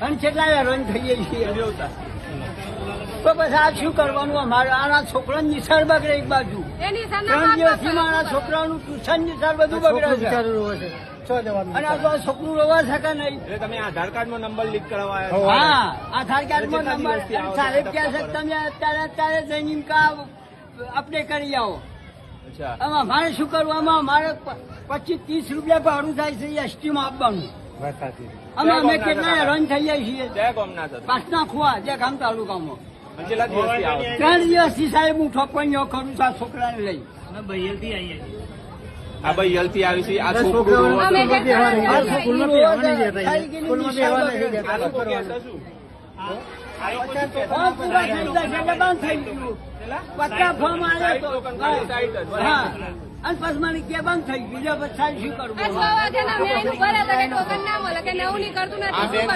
અને કેટલા હેરાન થઈએ છીએ તો પછી આ શું કરવાનું અમારે આના છોકરાની નિશાળ બગડે એક બાજુ 3 દિવસથી મારા છોકરાનું ટ્યુશન નિશાળ બધું બગડે છે અને આ તો છોકરું રોવા શકે નહીં. તમે આધાર કાર્ડ નો નંબર લીક કરાવવા હા આધાર કાર્ડ માં નંબર સાહેબ કહે છે તમે અત્યારે જઈને અપડેટ કરી આવો. આમાં અમારે શું કરવું આમાં અમારે 25-30 રૂપિયા ભાડું થાય છે એસટી માં આપવાનું. આમાં અમે કેટલા હેરાન થઈએ છીએ. પાસના ખોવા જે ગામ તાલુકામાં 3 દિવસથી સાહેબ હું ઠોકવાઈઓ કરું છું આ છોકરાને લઈ. આ ભાઈ યલથી આવી છે. આ છોકરું પચાસ ફોર્મ આવ્યો તો હા અને પછી મને કે બંધ થઈ ગયું. બીજા પછી શું કરવું?